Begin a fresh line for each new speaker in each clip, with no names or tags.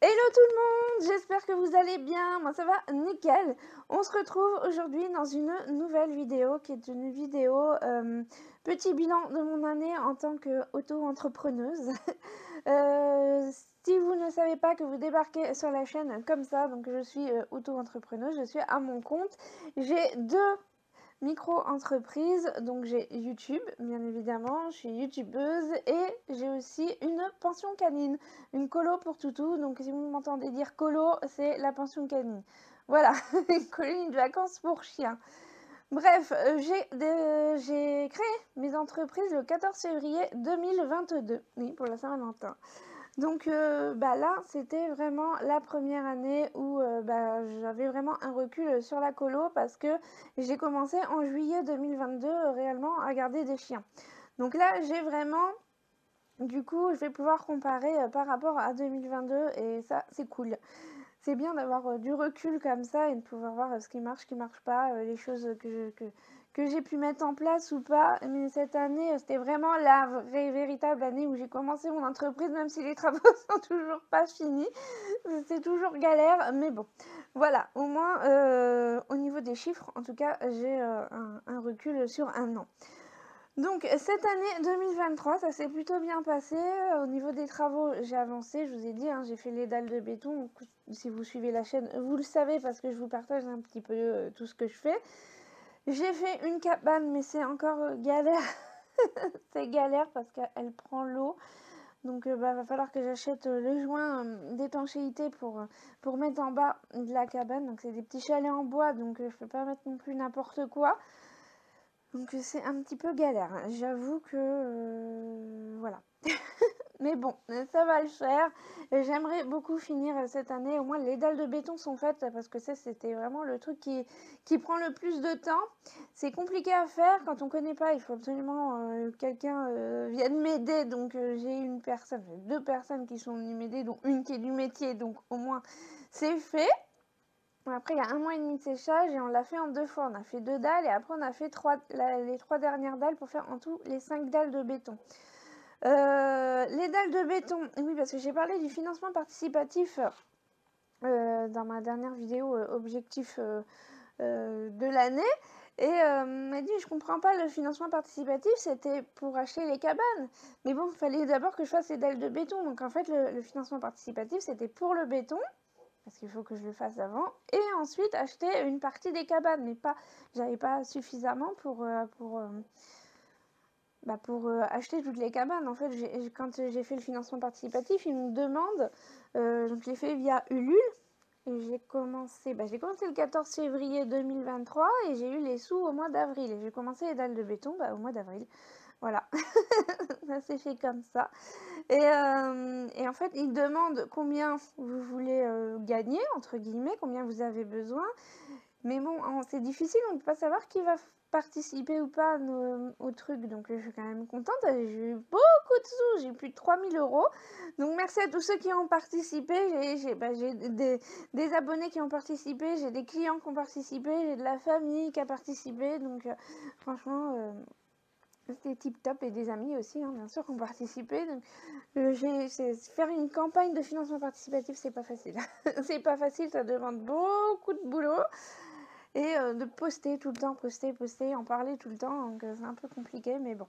Hello tout le monde, j'espère que vous allez bien, moi ça va nickel. On se retrouve aujourd'hui dans une nouvelle vidéo qui est une vidéo petit bilan de mon année en tant qu'auto-entrepreneuse. Euh, Si vous ne savez pas que vous débarquez sur la chaîne comme ça, donc je suis auto-entrepreneuse, je suis à mon compte. J'ai deux micro-entreprise, donc j'ai YouTube, bien évidemment, je suis youtubeuse et j'ai aussi une pension canine, une colo pour toutou, donc si vous m'entendez dire colo, c'est la pension canine. Voilà, une colonie de vacances pour chiens. Bref, j'ai créé mes entreprises le 14 février 2022, oui, pour la Saint-Valentin. Donc là, c'était vraiment la première année où j'avais vraiment un recul sur la colo parce que j'ai commencé en juillet 2022 réellement à garder des chiens. Donc là, j'ai vraiment, du coup, je vais pouvoir comparer par rapport à 2022 et ça, c'est cool. C'est bien d'avoir du recul comme ça et de pouvoir voir ce qui marche pas, les choses que j'ai pu mettre en place ou pas. Mais cette année, c'était vraiment la vraie, véritable année où j'ai commencé mon entreprise, même si les travaux sont toujours pas finis. C'est toujours galère, mais bon. Voilà, au moins, au niveau des chiffres, en tout cas, j'ai un recul sur un an. Donc cette année 2023, ça s'est plutôt bien passé. Au niveau des travaux, j'ai avancé, je vous ai dit, hein, j'ai fait les dalles de béton. Donc, si vous suivez la chaîne, vous le savez parce que je vous partage un petit peu tout ce que je fais. J'ai fait une cabane, mais c'est encore galère. C'est galère parce qu'elle prend l'eau. Donc va falloir que j'achète le joint d'étanchéité pour mettre en bas de la cabane. Donc c'est des petits chalets en bois, donc je peux pas mettre non plus n'importe quoi. Donc c'est un petit peu galère, hein. J'avoue que voilà. Mais bon, ça va le faire. J'aimerais beaucoup finir cette année. Au moins les dalles de béton sont faites parce que ça c'était vraiment le truc qui prend le plus de temps. C'est compliqué à faire quand on connaît pas. Il faut absolument quelqu'un vienne m'aider. Donc j'ai une personne, deux personnes qui sont venues m'aider, dont une qui est du métier. Donc au moins c'est fait. Après, il y a 1 mois et demi de séchage et on l'a fait en 2 fois. On a fait 2 dalles et après on a fait les 3 dernières dalles pour faire en tout les 5 dalles de béton. Les dalles de béton, oui, parce que j'ai parlé du financement participatif dans ma dernière vidéo objectif de l'année. Et m'a dit, je comprends pas, le financement participatif, c'était pour acheter les cabanes. Mais bon, il fallait d'abord que je fasse les dalles de béton. Donc en fait, le financement participatif, c'était pour le béton parce qu'il faut que je le fasse avant, et ensuite acheter une partie des cabanes, mais pas, j'avais pas suffisamment pour acheter toutes les cabanes. En fait, quand j'ai fait le financement participatif, ils me demandent, donc je l'ai fait via Ulule, et j'ai commencé le 14 février 2023 et j'ai eu les sous au mois d'avril, et j'ai commencé les dalles de béton au mois d'avril. Voilà, ça s'est fait comme ça. Et en fait, ils demandent combien vous voulez gagner, entre guillemets, combien vous avez besoin. Mais bon, c'est difficile, on ne peut pas savoir qui va participer ou pas au truc. Donc je suis quand même contente, j'ai eu beaucoup de sous, j'ai plus de 3000 euros. Donc merci à tous ceux qui ont participé. J'ai des abonnés qui ont participé, j'ai des clients qui ont participé, j'ai de la famille qui a participé. Donc franchement... c'était tip top, et des amis aussi, hein, bien sûr, qui ont participé. Donc, faire une campagne de financement participatif, c'est pas facile. C'est pas facile, ça demande beaucoup de boulot. Et de poster tout le temps, poster, en parler tout le temps. Donc c'est un peu compliqué, mais bon.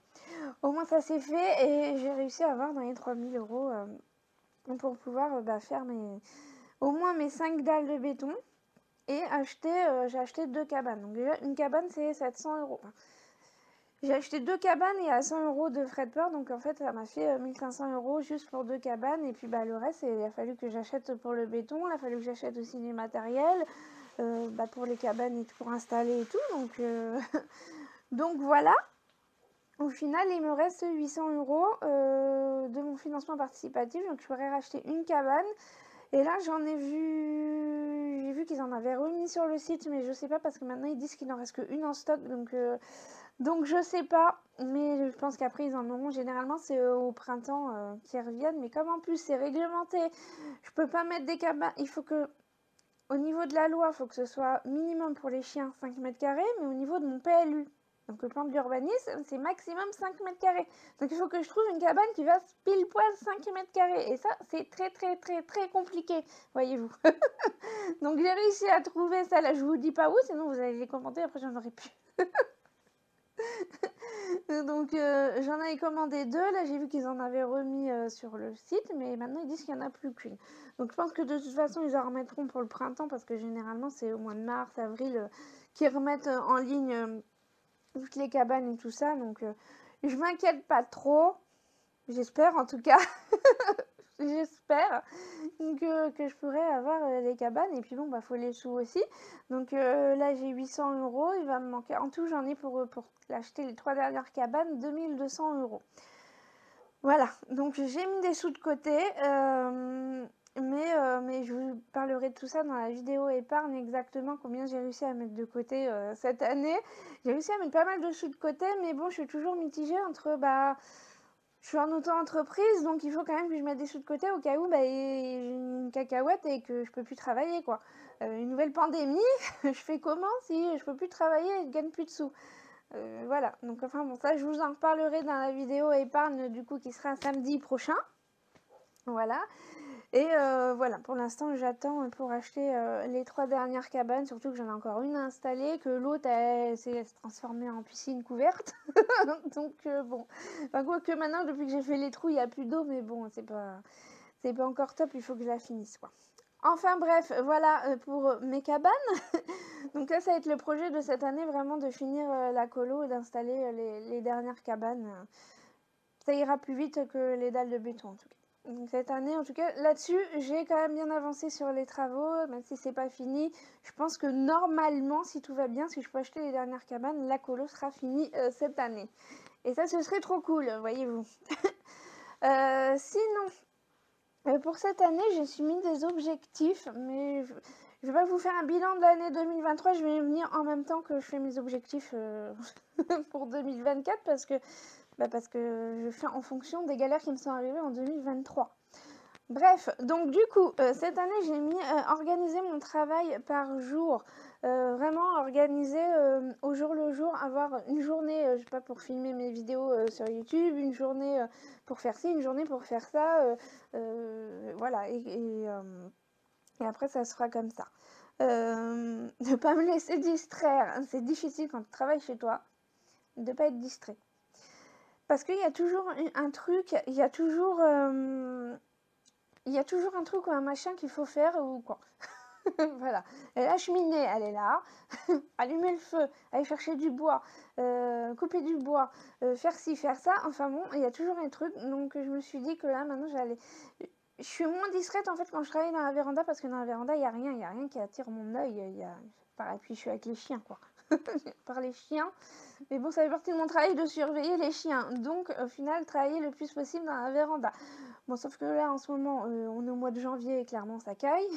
Au moins ça s'est fait et j'ai réussi à avoir dans les 3000 euros pour pouvoir faire au moins mes 5 dalles de béton. Et j'ai acheté 2 cabanes. Donc déjà, une cabane, c'est 700 euros. J'ai acheté 2 cabanes et à 100 euros de frais de port, donc en fait ça m'a fait 1500 euros juste pour 2 cabanes. Et puis le reste, il a fallu que j'achète pour le béton, il a fallu que j'achète aussi du matériel pour les cabanes et tout, pour installer et tout. Donc, donc voilà, au final il me reste 800 euros de mon financement participatif, donc je pourrais racheter une cabane. Et là j'ai vu qu'ils en avaient remis sur le site, mais je sais pas parce que maintenant ils disent qu'il n'en reste qu'une en stock, donc je sais pas, mais je pense qu'après ils en auront. Généralement c'est au printemps qu'ils reviennent, mais comme en plus c'est réglementé, je peux pas mettre des cabanes. Il faut que, au niveau de la loi, il faut que ce soit minimum pour les chiens 5 mètres carrés, mais au niveau de mon PLU, Donc le plan de l'urbanisme, c'est maximum 5 mètres carrés. Donc il faut que je trouve une cabane qui fasse pile poil 5 mètres carrés. Et ça, c'est très compliqué, voyez-vous. Donc j'ai réussi à trouver ça, là je vous dis pas où, sinon vous allez les commenter, après j'en aurai plus. Donc j'en avais commandé 2, là j'ai vu qu'ils en avaient remis sur le site, mais maintenant ils disent qu'il n'y en a plus qu'une. Donc je pense que de toute façon ils en remettront pour le printemps, parce que généralement c'est au mois de mars, avril qu'ils remettent en ligne toutes les cabanes et tout ça. Donc je m'inquiète pas trop, j'espère en tout cas. J'espère que je pourrai avoir les cabanes. Et puis bon, bah faut les sous aussi. Donc là j'ai 800 euros. Il va me manquer. En tout, j'en ai pour acheter les 3 dernières cabanes, 2200 euros. Voilà. Donc j'ai mis des sous de côté. Mais je vous parlerai de tout ça dans la vidéo épargne, exactement combien j'ai réussi à mettre de côté cette année. J'ai réussi à mettre pas mal de sous de côté. Mais bon, je suis toujours mitigée entre... je suis en auto-entreprise, donc il faut quand même que je mette des sous de côté au cas où j'ai une cacahuète et que je peux plus travailler, quoi. Une nouvelle pandémie, je fais comment si je peux plus travailler et je gagne plus de sous? Voilà, donc enfin bon, ça je vous en reparlerai dans la vidéo épargne du coup qui sera samedi prochain. Voilà. Et voilà, pour l'instant j'attends pour acheter les 3 dernières cabanes, surtout que j'en ai encore une installée, que l'autre s'est transformée en piscine couverte. Donc bon, enfin quoi que maintenant depuis que j'ai fait les trous il n'y a plus d'eau, mais bon c'est pas encore top, il faut que je la finisse quoi. Enfin bref, voilà pour mes cabanes. Donc là ça va être le projet de cette année, vraiment de finir la colo et d'installer les dernières cabanes. Ça ira plus vite que les dalles de béton en tout cas. Donc cette année, en tout cas, là-dessus, j'ai quand même bien avancé sur les travaux, même si c'est pas fini. Je pense que normalement, si tout va bien, si je peux acheter les dernières cabanes, la colo sera finie cette année. Et ça, ce serait trop cool, voyez-vous. Sinon, pour cette année, je me suis mis des objectifs, mais je vais pas vous faire un bilan de l'année 2023, je vais venir en même temps que je fais mes objectifs pour 2024, parce que je fais en fonction des galères qui me sont arrivées en 2023. Bref, donc du coup, cette année, j'ai mis organiser mon travail par jour. Vraiment organiser au jour le jour, avoir une journée, je sais pas, pour filmer mes vidéos sur YouTube, une journée pour faire ci, une journée pour faire ça. Voilà, et après, ça se fera comme ça. Ne pas me laisser distraire. C'est difficile quand tu travailles chez toi de pas être distrait. Parce qu'il y a toujours un truc, il y a toujours un truc ou un machin qu'il faut faire ou quoi. Voilà. Et la cheminée, elle est là. Allumer le feu, aller chercher du bois, couper du bois, faire ci, faire ça. Enfin bon, il y a toujours un truc. Donc je me suis dit que là, maintenant, je suis moins discrète en fait quand je travaille dans la véranda, parce que dans la véranda, il n'y a rien qui attire mon œil. Et puis je suis avec les chiens, quoi. Par les chiens. Mais bon, ça fait partie de mon travail de surveiller les chiens. Donc, au final, travailler le plus possible dans la véranda. Bon, sauf que là, en ce moment, on est au mois de janvier et clairement, ça caille.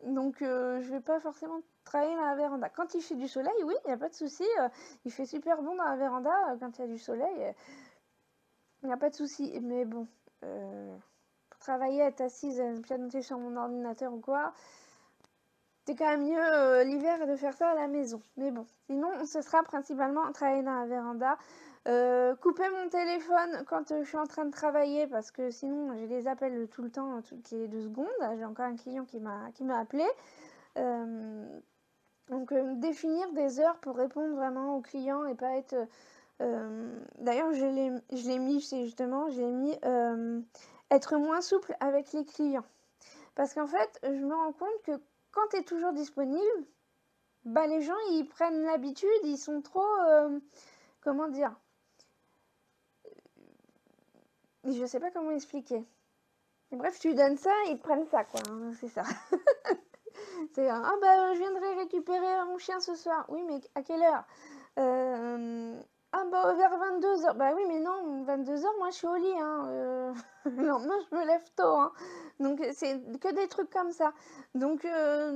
Donc, je vais pas forcément travailler dans la véranda. Quand il fait du soleil, oui, il n'y a pas de souci. Il fait super bon dans la véranda quand il y a du soleil. Il n'y a pas de souci. Mais bon, pour travailler, être assise, pianoter sur mon ordinateur ou quoi, c'est quand même mieux l'hiver de faire ça à la maison. Mais bon, sinon, ce sera principalement travailler dans la véranda. Couper mon téléphone quand je suis en train de travailler, parce que sinon, j'ai des appels tout le temps, toutes les 2 secondes. J'ai encore un client qui m'a appelé. Donc, définir des heures pour répondre vraiment aux clients et pas être... D'ailleurs, je l'ai mis, c'est justement, j'ai mis être moins souple avec les clients. Parce qu'en fait, je me rends compte que quand tu es toujours disponible, bah les gens ils prennent l'habitude, ils sont trop comment dire, je sais pas comment expliquer. Et bref, tu lui donnes ça, ils te prennent ça quoi, hein, c'est ça. C'est ah bah je viendrai récupérer mon chien ce soir. Oui, mais à quelle heure? Ah bah vers 22h. Bah oui, mais non, 22h, moi je suis au lit hein. Le lendemain, je me lève tôt hein. Donc c'est que des trucs comme ça. Donc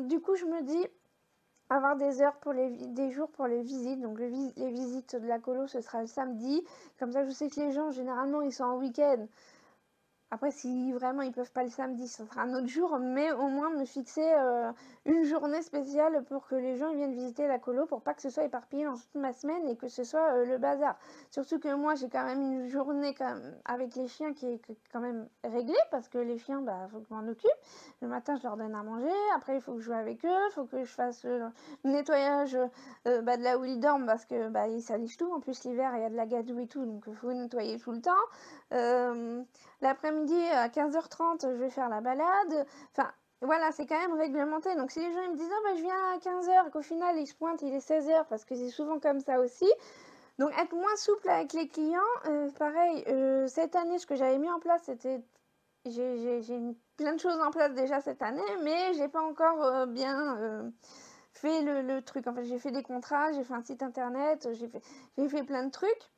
du coup, je me dis avoir des heures pour des jours pour les visites. Donc les visites de la colo, ce sera le samedi. Comme ça, je sais que les gens, généralement, ils sont en week-end. Après, si vraiment ils peuvent pas le samedi, ce sera un autre jour, mais au moins me fixer une journée spéciale pour que les gens ils viennent visiter la colo, pour pas que ce soit éparpillé dans toute ma semaine et que ce soit le bazar. Surtout que moi, j'ai quand même une journée quand même, avec les chiens qui est quand même réglée, parce que les chiens, bah, faut que je m'en occupe. Le matin, je leur donne à manger, après, il faut que je joue avec eux, il faut que je fasse le nettoyage de là où ils dorment, parce que bah, ils salissent tout. En plus, l'hiver, il y a de la gadoue et tout, donc il faut nettoyer tout le temps. L'après-midi à 15h30, je vais faire la balade. Enfin, voilà, c'est quand même réglementé. Donc si les gens ils me disent oh, bah, je viens à 15h, qu'au final ils se pointent, il est 16h, parce que c'est souvent comme ça aussi. Donc être moins souple avec les clients. Pareil, cette année, ce que j'avais mis en place, c'était... J'ai mis plein de choses en place déjà cette année, mais j'ai pas encore bien fait le truc. En fait, j'ai fait des contrats, j'ai fait un site internet, j'ai fait plein de trucs.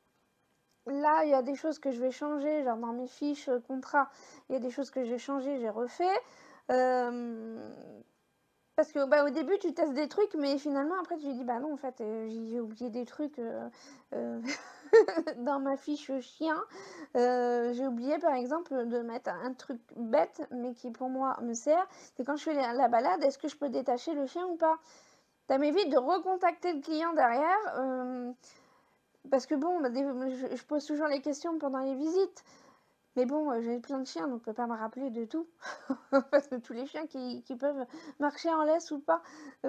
Là, il y a des choses que je vais changer, genre dans mes fiches contrats, il y a des choses que j'ai changées, j'ai refait. Parce que bah, au début, tu testes des trucs, mais finalement, après, tu te dis, bah non, en fait, j'ai oublié des trucs dans ma fiche chien. J'ai oublié, par exemple, de mettre un truc bête, mais qui pour moi me sert. C'est quand je fais la balade, est-ce que je peux détacher le chien ou pas? Ça m'évite de recontacter le client derrière. Parce que bon, bah, je pose toujours les questions pendant les visites. Mais bon, j'ai plein de chiens, donc je peux pas me rappeler de tout. Parce que tous les chiens qui peuvent marcher en laisse ou pas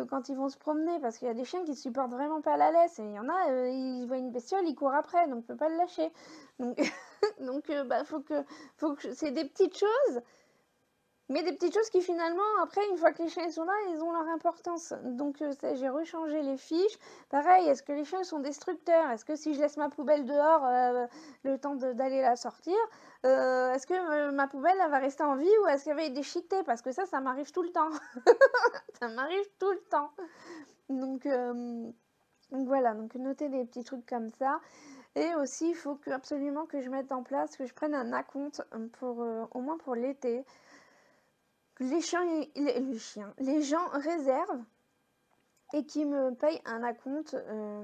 quand ils vont se promener. Parce qu'il y a des chiens qui ne supportent vraiment pas la laisse. Et il y en a, ils voient une bestiole, ils courent après, donc on peut pas le lâcher. Donc, donc bah, faut que c'est des petites choses. Mais des petites choses qui finalement, après, une fois que les chiens sont là, ils ont leur importance. Donc j'ai rechangé les fiches. Pareil, est-ce que les chiens sont destructeurs? Est-ce que si je laisse ma poubelle dehors le temps d'aller la sortir, est-ce que ma poubelle elle va rester en vie ou est-ce qu'elle va être déchiquetée? Parce que ça m'arrive tout le temps. Ça m'arrive tout le temps. Donc, voilà, donc noter des petits trucs comme ça. Et aussi, il faut absolument que je mette en place, que je prenne un acompte pour, au moins pour l'été. Les gens réservent et qui me payent un acompte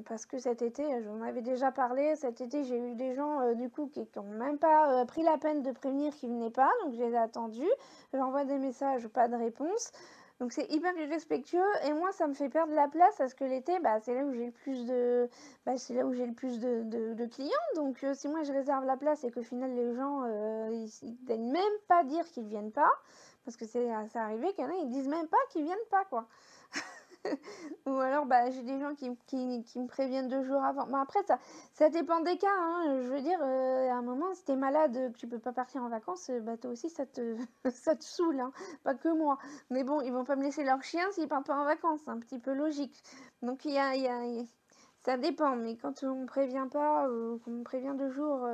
parce que cet été, j'en avais déjà parlé, cet été j'ai eu des gens du coup qui n'ont même pas pris la peine de prévenir qu'ils venaient pas, donc je les ai attendus, j'envoie des messages, pas de réponse. Donc c'est hyper irrespectueux et moi ça me fait perdre la place parce que l'été bah, c'est là où j'ai le plus c'est là où j'ai le plus de clients. Donc si moi je réserve la place et qu'au final les gens ils daignent même pas dire qu'ils viennent pas, parce que c'est arrivé qu'il y en a ils disent même pas qu'ils viennent pas quoi. Ou alors, bah, j'ai des gens qui me préviennent 2 jours avant. Mais après, ça dépend des cas, hein. Je veux dire, à un moment, si t'es malade, que tu peux pas partir en vacances, bah, toi aussi, ça te saoule, hein. Pas que moi. Mais bon, ils vont pas me laisser leur chien s'ils partent pas en vacances. C'est un petit peu logique. Donc, ça dépend. Mais quand on me prévient pas, qu'on me prévient 2 jours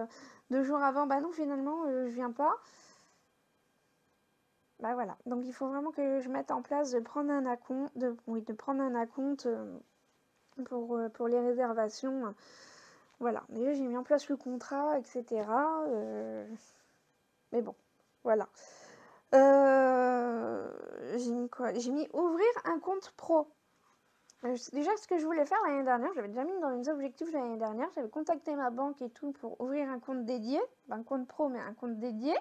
avant, bah non, finalement, je viens pas. Bah voilà, donc il faut vraiment que je mette en place de prendre un acompte, de prendre un acompte pour les réservations. Voilà, déjà j'ai mis en place le contrat, etc. Mais bon, voilà. J'ai mis quoi? J'ai mis ouvrir un compte pro. Déjà, ce que je voulais faire l'année dernière, j'avais déjà mis dans les objectifs de l'année dernière, j'avais contacté ma banque et tout pour ouvrir un compte dédié, pas un compte pro, mais un compte dédié.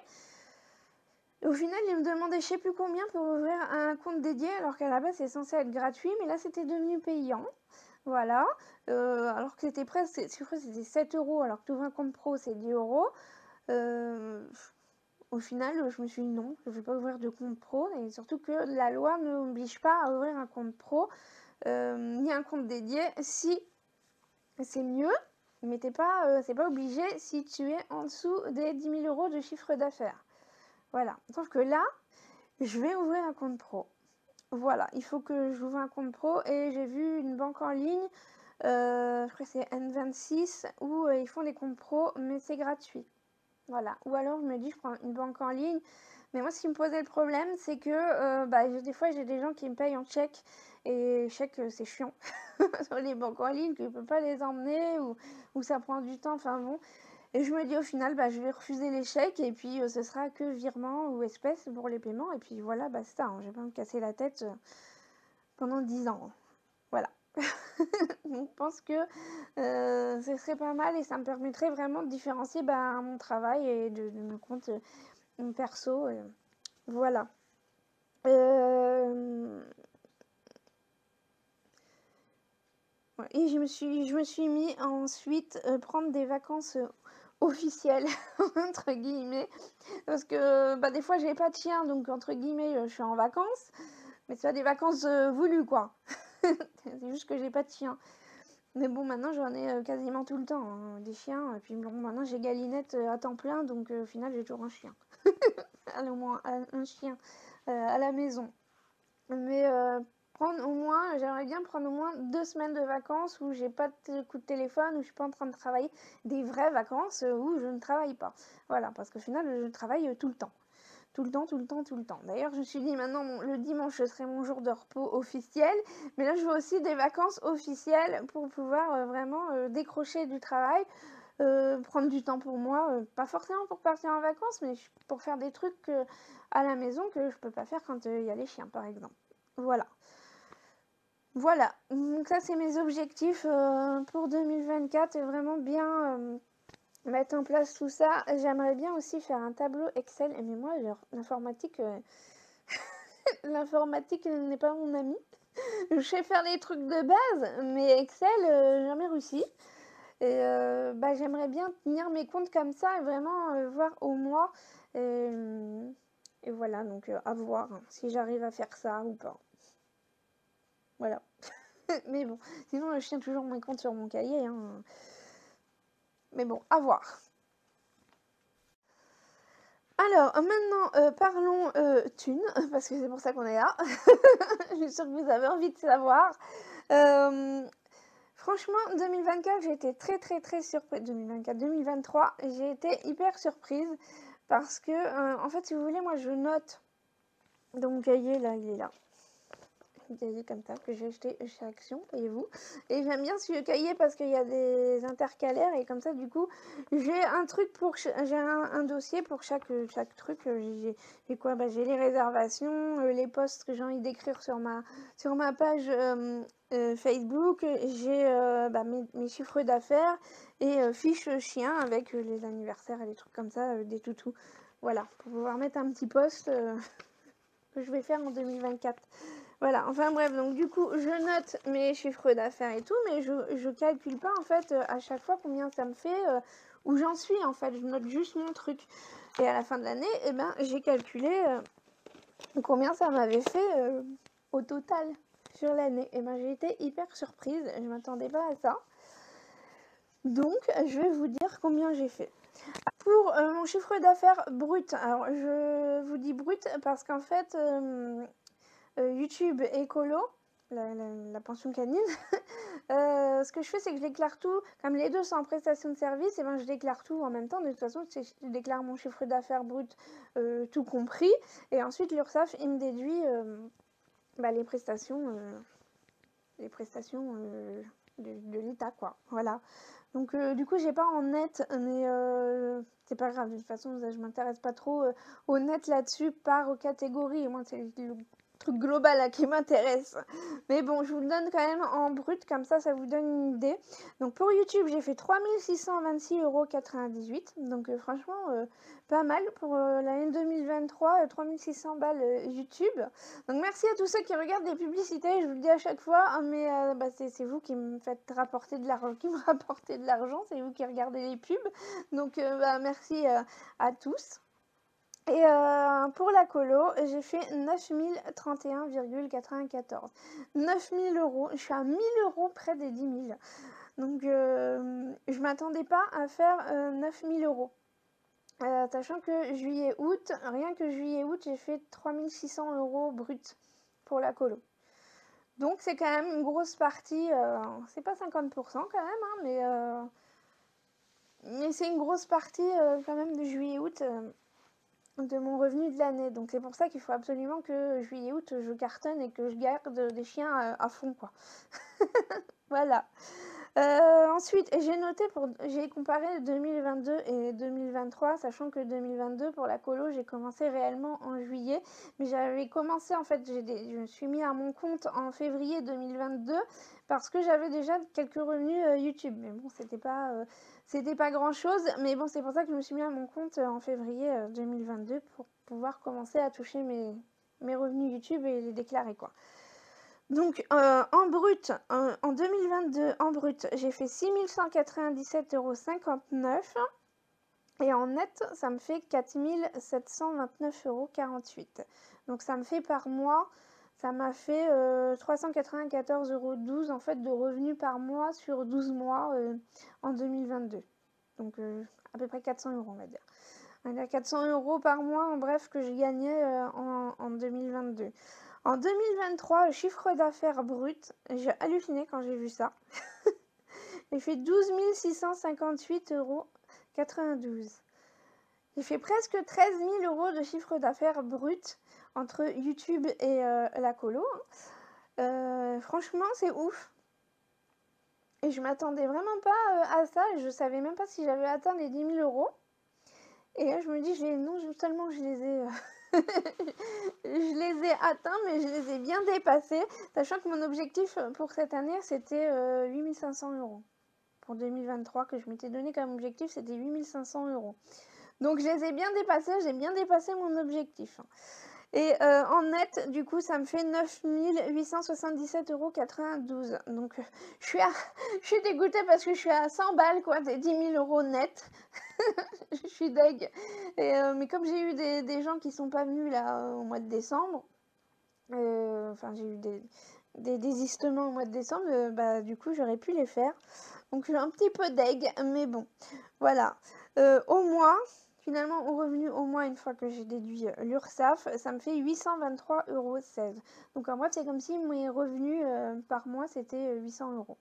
Et au final, ils me demandaient je sais plus combien pour ouvrir un compte dédié, alors qu'à la base, c'est censé être gratuit, mais là, c'était devenu payant. Voilà. Alors que c'était presque, je crois que c'était 7 euros, alors que tu ouvres un compte pro, c'est 10 euros. Au final, je me suis dit non, je ne vais pas ouvrir de compte pro, et surtout que la loi ne m'oblige pas à ouvrir un compte pro, ni un compte dédié, si c'est mieux, mais c'est pas obligé si tu es en dessous des 10 000 euros de chiffre d'affaires. Voilà. Sauf que là, je vais ouvrir un compte pro. Voilà, il faut que j'ouvre un compte pro et j'ai vu une banque en ligne, je crois que c'est N26, où ils font des comptes pro, mais c'est gratuit. Voilà. Ou alors je me dis, je prends une banque en ligne. Mais moi, ce qui me posait le problème, c'est que des fois, j'ai des gens qui me payent en chèque. Et chèque, c'est chiant. Sur les banques en ligne, que je ne peux pas les emmener ou ça prend du temps. Enfin bon. Et je me dis au final, je vais refuser les chèques et puis ce sera que virement ou espèce pour les paiements. Et puis voilà, basta, hein, je vais pas me casser la tête pendant 10 ans. Voilà. Donc je pense que ce serait pas mal et ça me permettrait vraiment de différencier mon travail et de mon compte perso. Voilà. Ouais, et je me suis mis à ensuite prendre des vacances officielles, entre guillemets, parce que bah, des fois j'ai pas de chien, donc entre guillemets je suis en vacances, mais c'est pas des vacances voulues quoi. C'est juste que j'ai pas de chien. Mais bon, maintenant j'en ai quasiment tout le temps, hein, des chiens. Et puis bon, maintenant j'ai Galinette à temps plein, donc au final j'ai toujours un chien. Au moins un chien à la maison. Mais prendre au moins, j'aimerais bien prendre au moins 2 semaines de vacances où j'ai pas de coup de téléphone, où je suis pas en train de travailler, des vraies vacances où je ne travaille pas. Voilà, parce qu'au final je travaille tout le temps. Tout le temps, tout le temps, tout le temps. D'ailleurs, je me suis dit maintenant, le dimanche, ce serait mon jour de repos officiel. Mais là, je veux aussi des vacances officielles pour pouvoir vraiment décrocher du travail, prendre du temps pour moi. Pas forcément pour partir en vacances, mais pour faire des trucs à la maison que je peux pas faire quand il y a les chiens, par exemple. Voilà. Voilà. Donc ça, c'est mes objectifs pour 2024. Vraiment bien mettre en place tout ça. J'aimerais bien aussi faire un tableau Excel. Mais moi, l'informatique, l'informatique n'est pas mon ami. Je sais faire les trucs de base, mais Excel, jamais réussi. Et bah, j'aimerais bien tenir mes comptes comme ça et vraiment voir au mois. Et voilà, donc à voir hein, si j'arrive à faire ça ou pas. Voilà. Mais bon, sinon je tiens toujours mes comptes sur mon cahier. Hein. Mais bon, à voir. Alors, maintenant, parlons thunes, parce que c'est pour ça qu'on est là. Je suis sûre que vous avez envie de savoir. Franchement, 2024, j'ai été très très très surprise. 2023, j'ai été hyper surprise parce que, en fait, si vous voulez, moi je note. Donc, mon cahier, là, il est là. Un cahier comme ça que j'ai acheté chez Action, voyez-vous. Et j'aime bien ce cahier parce qu'il y a des intercalaires et comme ça, du coup, j'ai un truc pour j'ai un dossier pour chaque truc. J'ai quoi bah, j'ai les réservations, les posts que j'ai envie d'écrire sur ma page Facebook. J'ai bah, mes chiffres d'affaires et fiches chiens avec les anniversaires et les trucs comme ça, des toutous. Voilà, pour pouvoir mettre un petit post que je vais faire en 2024. Voilà, enfin bref, donc du coup, je note mes chiffres d'affaires et tout, mais je calcule pas en fait à chaque fois combien ça me fait, où j'en suis en fait, je note juste mon truc. Et à la fin de l'année, eh ben, j'ai calculé combien ça m'avait fait au total sur l'année. Et ben, j'ai été hyper surprise, je m'attendais pas à ça. Donc, je vais vous dire combien j'ai fait. Pour mon chiffre d'affaires brut, alors je vous dis brut parce qu'en fait, YouTube écolo, la pension canine, ce que je fais, c'est que je déclare tout, comme les deux sont en prestation de service, et ben je déclare tout en même temps. De toute façon, je déclare mon chiffre d'affaires brut tout compris, et ensuite l'URSSAF, il me déduit bah, les prestations de l'État, quoi. Voilà. Donc du coup, j'ai pas en net, mais c'est pas grave. De toute façon, je m'intéresse pas trop au net là-dessus par catégorie. Moi, c'est le truc global là, qui m'intéresse. Mais bon, je vous le donne quand même en brut, comme ça vous donne une idée. Donc pour YouTube, j'ai fait 3626,98 €. Donc franchement, pas mal pour l'année 2023, 3600 balles YouTube. Donc merci à tous ceux qui regardent des publicités, je vous le dis à chaque fois, mais bah, c'est vous qui me faites rapporter de l'argent, c'est vous qui regardez les pubs. Donc bah, merci à tous. Et pour la colo, j'ai fait 9031,94. 9000 €, je suis à 1000 € près des 10 000. Donc je m'attendais pas à faire 9000 €. Sachant que juillet-août, rien que juillet-août, j'ai fait 3600 € brut pour la colo. Donc c'est quand même une grosse partie, c'est pas 50% quand même, hein, mais c'est une grosse partie quand même de juillet-août de mon revenu de l'année. Donc c'est pour ça qu'il faut absolument que juillet-août je cartonne et que je garde des chiens à fond quoi. Voilà. Ensuite, j'ai comparé 2022 et 2023, sachant que 2022 pour la colo, j'ai commencé réellement en juillet, mais j'avais commencé en fait, je me suis mis à mon compte en février 2022 parce que j'avais déjà quelques revenus YouTube. Mais bon, c'était pas grand-chose, mais bon, c'est pour ça que je me suis mis à mon compte en février 2022 pour pouvoir commencer à toucher mes revenus YouTube et les déclarer quoi. Donc en brut, en 2022, en brut, j'ai fait 6 197,59 € et en net, ça me fait 4 729,48 €. Donc ça me fait par mois, ça m'a fait 394,12 € en fait de revenus par mois sur 12 mois en 2022. Donc à peu près 400 € on va dire. On va dire 400 € par mois en bref que je gagnais en 2022. En 2023, le chiffre d'affaires brut, j'ai halluciné quand j'ai vu ça. J'ai fait 12 658,92 €. J'ai fait presque 13 000 € de chiffre d'affaires brut entre YouTube et la colo. Franchement, c'est ouf. Et je m'attendais vraiment pas à ça. Je savais même pas si j'avais atteint les 10 000 €. Et là, je me dis, non seulement je les ai... je les ai atteints, mais je les ai bien dépassés, sachant que mon objectif pour cette année, c'était 8 500 €. Pour 2023, que je m'étais donné comme objectif, c'était 8 500 €. Donc je les ai bien dépassés, j'ai bien dépassé mon objectif. Et en net, du coup, ça me fait 9 877,92 €. Donc je suis dégoûtée parce que je suis à 100 balles, quoi, des 10 000 € net. Je suis deg. Mais comme j'ai eu des gens qui sont pas venus là au mois de décembre, enfin j'ai eu des désistements au mois de décembre, bah du coup j'aurais pu les faire. Donc je suis un petit peu deg, mais bon, voilà. Au mois, finalement au revenu au mois, une fois que j'ai déduit l'URSSAF, ça me fait 823,16 €. Donc en bref, c'est comme si mes revenus par mois c'était 800 €.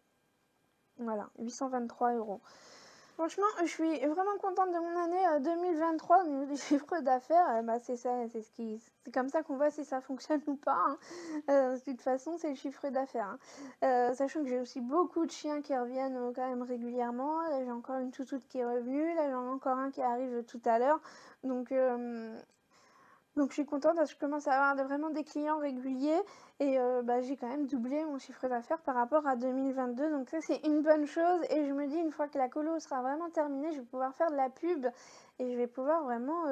Voilà, 823 €. Franchement, je suis vraiment contente de mon année 2023 au niveau des chiffres d'affaires. Bah, c'est ça, c'est comme ça qu'on voit si ça fonctionne ou pas, hein. De toute façon, c'est le chiffre d'affaires, hein. Sachant que j'ai aussi beaucoup de chiens qui reviennent quand même régulièrement. Là, j'ai encore une toutoute qui est revenue. Là, j'en ai encore un qui arrive tout à l'heure. Donc je suis contente parce que je commence à avoir vraiment des clients réguliers et bah, j'ai quand même doublé mon chiffre d'affaires par rapport à 2022. Donc ça c'est une bonne chose et je me dis une fois que la colo sera vraiment terminée, je vais pouvoir faire de la pub et je vais pouvoir vraiment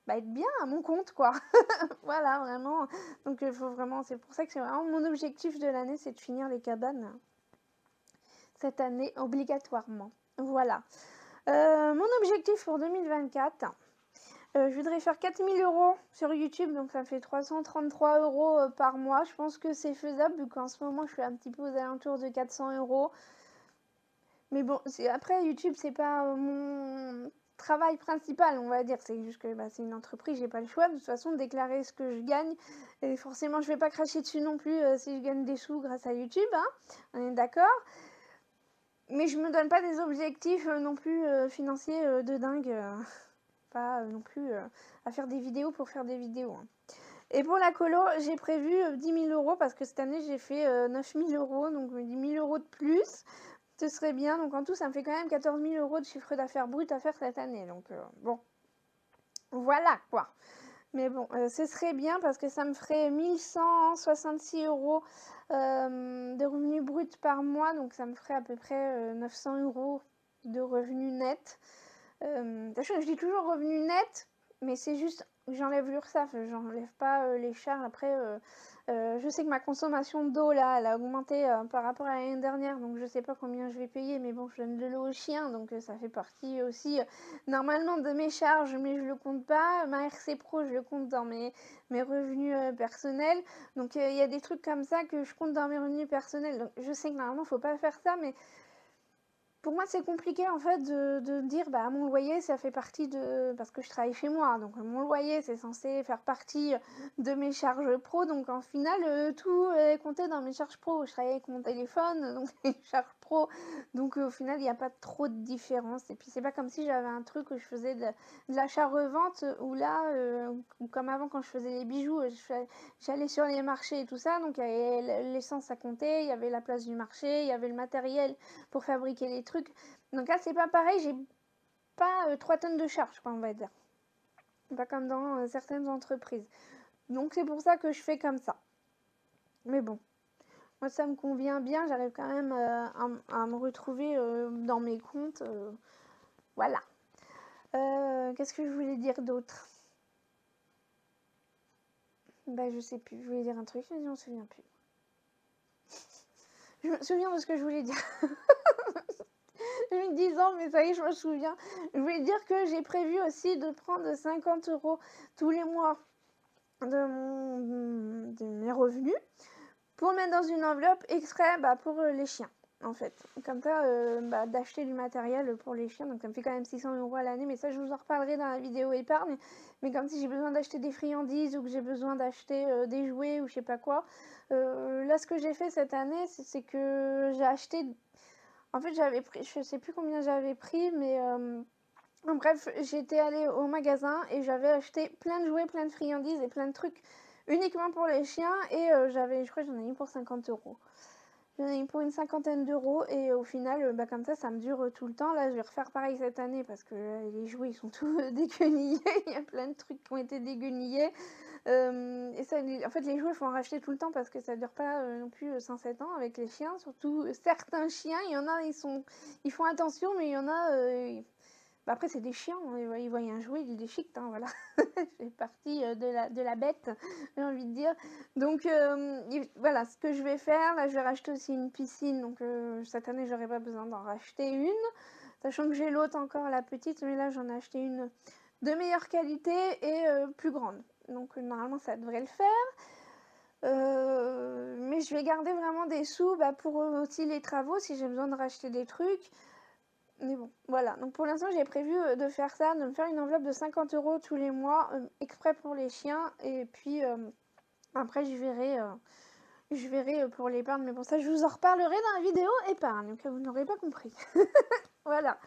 bah, être bien à mon compte quoi. Voilà vraiment. Donc faut vraiment, c'est pour ça que c'est vraiment mon objectif de l'année, c'est de finir les cabanes cette année obligatoirement. Voilà. Mon objectif pour 2024. Je voudrais faire 4 000 € sur YouTube, donc ça fait 333 € par mois. Je pense que c'est faisable, vu qu'en ce moment, je suis un petit peu aux alentours de 400 €. Mais bon, après, YouTube, c'est pas mon travail principal, on va dire. C'est juste que bah, c'est une entreprise, j'ai pas le choix de toute façon de déclarer ce que je gagne. Et forcément, je vais pas cracher dessus non plus si je gagne des sous grâce à YouTube, hein. On est d'accord. Mais je me donne pas des objectifs non plus financiers de dingue. Pas non plus à faire des vidéos pour faire des vidéos, hein. Et pour la colo, j'ai prévu 10 000 € parce que cette année j'ai fait 9 000 €, donc 10 000 € de plus, ce serait bien. Donc en tout, ça me fait quand même 14 000 € de chiffre d'affaires brut à faire cette année. Donc bon, voilà quoi. Mais bon, ce serait bien parce que ça me ferait 1166 € de revenus bruts par mois, donc ça me ferait à peu près 900 € de revenus nets. Sachant que je dis toujours revenu net, mais c'est juste j'enlève l'URSSAF, j'enlève pas les charges. Après, je sais que ma consommation d'eau là, elle a augmenté par rapport à l'année dernière, donc je sais pas combien je vais payer, mais bon, je donne de l'eau aux chiens, donc ça fait partie aussi normalement de mes charges, mais je le compte pas. Ma RC Pro, je le compte dans mes revenus personnels, donc il y a des trucs comme ça que je compte dans mes revenus personnels. Donc je sais que normalement, faut pas faire ça, mais pour moi, c'est compliqué en fait de dire bah mon loyer ça fait partie de parce que je travaille chez moi, donc mon loyer c'est censé faire partie de mes charges pro, donc en final tout est compté dans mes charges pro. Je travaille avec mon téléphone, donc les charges Pro. Donc au final, il n'y a pas trop de différence. Et puis c'est pas comme si j'avais un truc où je faisais de l'achat-revente, où là, ou comme avant quand je faisais les bijoux, j'allais sur les marchés et tout ça. Donc il y avait l'essence à compter, il y avait la place du marché, il y avait le matériel pour fabriquer les trucs. Donc là, c'est pas pareil, j'ai pas 3 tonnes de charge, quoi, on va dire. Pas comme dans certaines entreprises. Donc c'est pour ça que je fais comme ça. Mais bon, moi ça me convient bien, j'arrive quand même à me retrouver dans mes comptes. Voilà. Qu'est-ce que je voulais dire d'autre? Bah je sais plus, je voulais dire un truc, mais je m'en souviens plus. Je me souviens de ce que je voulais dire. J'ai mis 10 ans, mais ça y est, je me souviens. Je voulais dire que j'ai prévu aussi de prendre 50 € tous les mois de mes revenus pour mettre dans une enveloppe extrait pour les chiens, en fait. Comme ça, d'acheter du matériel pour les chiens. Donc ça me fait quand même 600 € à l'année, mais ça je vous en reparlerai dans la vidéo épargne. Mais comme si j'ai besoin d'acheter des friandises ou que j'ai besoin d'acheter des jouets ou je sais pas quoi. Là, ce que j'ai fait cette année, c'est que j'ai acheté... En fait, j'avais pris, je sais plus combien j'avais pris, mais... bref, j'étais allée au magasin et j'avais acheté plein de jouets, plein de friandises et plein de trucs uniquement pour les chiens. Et je crois que j'en ai eu pour 50 €. J'en ai eu pour une cinquantaine d'euros et au final, comme ça me dure tout le temps. Là, je vais refaire pareil cette année parce que les jouets, ils sont tous déguenillés. Il y a plein de trucs qui ont été déguenillés. Et ça, en fait, les jouets, il faut en racheter tout le temps parce que ça dure pas non plus 107 ans avec les chiens. Surtout certains chiens, il y en a, ils font attention, mais il y en a... après, c'est des chiens, ils voient un jouet, ils le déchiquent, hein, voilà. C'est partie de la bête, j'ai envie de dire. Donc, voilà, ce que je vais faire, là, je vais racheter aussi une piscine. Donc, cette année, j'aurai pas besoin d'en racheter une. Sachant que j'ai l'autre encore, la petite, mais là, j'en ai acheté une de meilleure qualité et plus grande. Donc, normalement, ça devrait le faire. Mais je vais garder vraiment des sous pour aussi les travaux, si j'ai besoin de racheter des trucs. Mais bon, voilà. Donc pour l'instant, j'ai prévu de faire ça, de me faire une enveloppe de 50 € tous les mois, exprès pour les chiens. Et puis après, je verrai pour l'épargne. Mais bon, ça, je vous en reparlerai dans la vidéo épargne, que vous n'aurez pas compris. Voilà.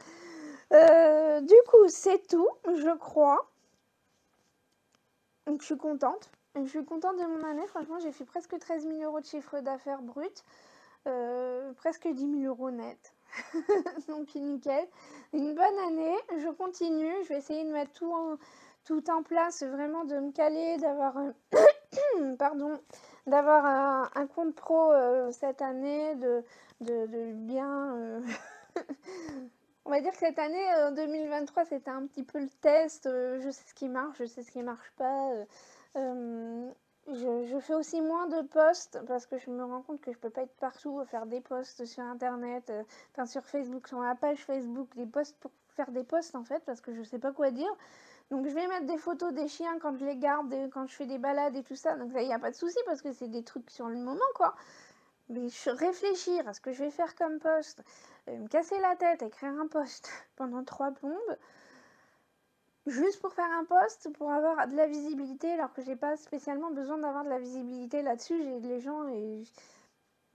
Du coup, c'est tout, je crois. Donc je suis contente. Je suis contente de mon année. Franchement, j'ai fait presque 13 000 € de chiffre d'affaires brut. Presque 10 000 € net. Donc nickel. Une bonne année. Je continue. Je vais essayer de mettre tout en place. Vraiment de me caler, d'avoir pardon, d'avoir un compte pro cette année, de bien... On va dire que cette année 2023, c'était un petit peu le test. Je sais ce qui marche, je sais ce qui marche pas. Je fais aussi moins de posts parce que je me rends compte que je peux pas être partout, faire des posts sur internet, enfin sur Facebook, sur ma page Facebook, des posts pour faire des posts en fait, parce que je sais pas quoi dire. Donc je vais mettre des photos des chiens quand je les garde, quand je fais des balades et tout ça. Donc ça, il n'y a pas de souci parce que c'est des trucs sur le moment quoi. Mais réfléchir à ce que je vais faire comme post, me casser la tête, écrire un post pendant 3 plombes, juste pour faire un post, pour avoir de la visibilité, alors que j'ai pas spécialement besoin d'avoir de la visibilité là-dessus. J'ai les gens et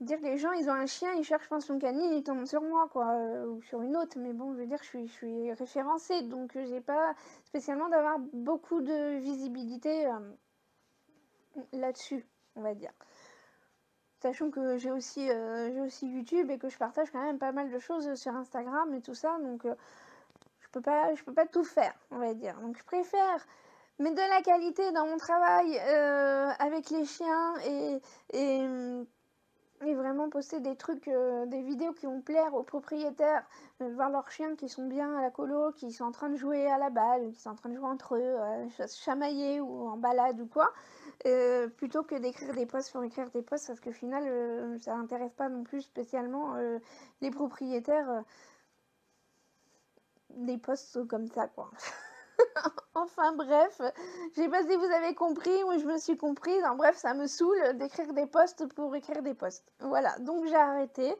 dire que les gens ils ont un chien, ils cherchent pension canine, ils tombent sur moi quoi, ou sur une autre. Mais bon, je veux dire, je suis référencée, donc j'ai pas spécialement d'avoir beaucoup de visibilité là-dessus, on va dire. Sachant que j'ai aussi YouTube et que je partage quand même pas mal de choses sur Instagram et tout ça, donc je peux pas tout faire, on va dire. Donc je préfère mettre de la qualité dans mon travail avec les chiens et vraiment poster des trucs, des vidéos qui vont plaire aux propriétaires, voir leurs chiens qui sont bien à la colo, qui sont en train de jouer à la balle, qui sont en train de jouer entre eux, se chamailler ou en balade ou quoi. Plutôt que d'écrire des posts pour écrire des posts, parce qu'au final ça n'intéresse pas non plus spécialement les propriétaires des posts comme ça quoi. Enfin bref, je sais pas si vous avez compris, moi je me suis comprise, en bref ça me saoule d'écrire des posts pour écrire des posts. Voilà, donc j'ai arrêté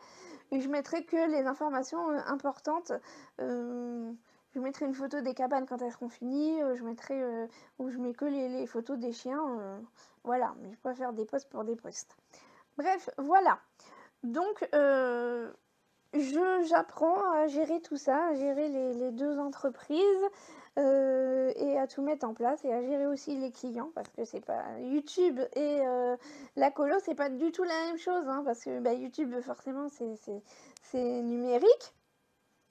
et je mettrai que les informations importantes. Je mettrai une photo des cabanes quand elles seront finies, je mettrai où je mets que les photos des chiens, voilà, mais je peux pas faire des posts pour des posts. Bref, voilà. Donc j'apprends à gérer tout ça, à gérer les 2 entreprises, et à tout mettre en place et à gérer aussi les clients parce que c'est pas YouTube et la colo, c'est pas du tout la même chose, hein, parce que, bah, YouTube forcément c'est numérique.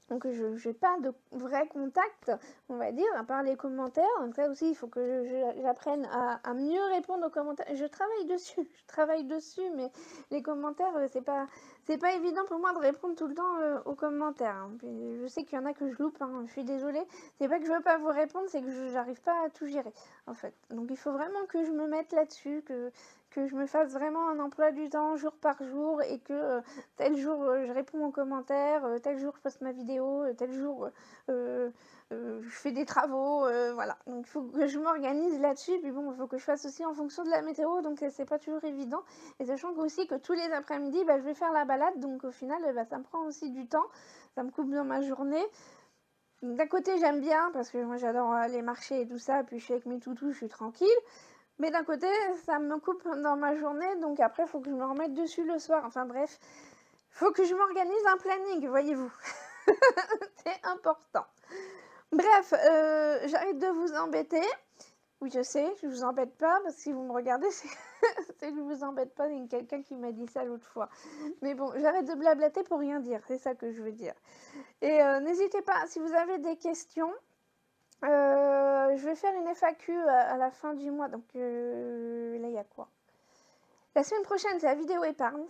Donc je n'ai pas de vrai contact, on va dire, à part les commentaires. Donc ça aussi, il faut que j'apprenne à mieux répondre aux commentaires. Je travaille dessus, mais les commentaires, c'est pas évident pour moi de répondre tout le temps aux commentaires, hein. Puis je sais qu'il y en a que je loupe, hein, je suis désolée. C'est pas que je veux pas vous répondre, c'est que j'arrive pas à tout gérer, en fait. Donc il faut vraiment que je me mette là-dessus, que je me fasse vraiment un emploi du temps jour par jour et que tel jour je réponds aux commentaires, tel jour je poste ma vidéo, tel jour je fais des travaux, voilà. Donc il faut que je m'organise là-dessus, puis bon, il faut que je fasse aussi en fonction de la météo, donc c'est pas toujours évident. Et sachant aussi que tous les après-midi, bah, je vais faire la balade, donc au final, bah, ça me prend aussi du temps, ça me coupe dans ma journée. D'un côté, j'aime bien, parce que moi j'adore aller marcher et tout ça, puis je suis avec mes toutous, je suis tranquille. Mais d'un côté, ça me coupe dans ma journée, donc après, il faut que je me remette dessus le soir. Enfin bref, il faut que je m'organise un planning, voyez-vous. C'est important. Bref, j'arrête de vous embêter. Oui, je sais, je vous embête pas, parce que si vous me regardez, c'est que je vous embête pas, il y a quelqu'un qui m'a dit ça l'autre fois. Mais bon, j'arrête de blablater pour rien dire, c'est ça que je veux dire. Et n'hésitez pas, si vous avez des questions, je vais faire une FAQ à la fin du mois, donc là il y a quoi? La semaine prochaine, c'est la vidéo épargne.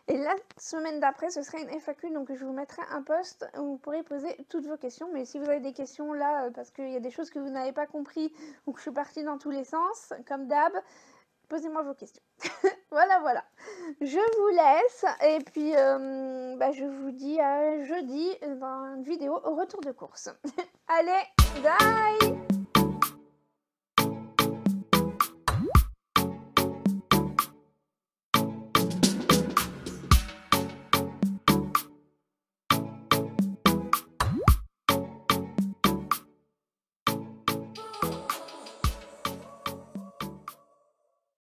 Et la semaine d'après, ce serait une FAQ, donc je vous mettrai un post où vous pourrez poser toutes vos questions. Mais si vous avez des questions là, parce qu'il y a des choses que vous n'avez pas compris ou que je suis partie dans tous les sens, comme d'hab, posez-moi vos questions. Voilà, voilà. Je vous laisse et puis bah, je vous dis à jeudi dans une vidéo au retour de course. Allez, bye!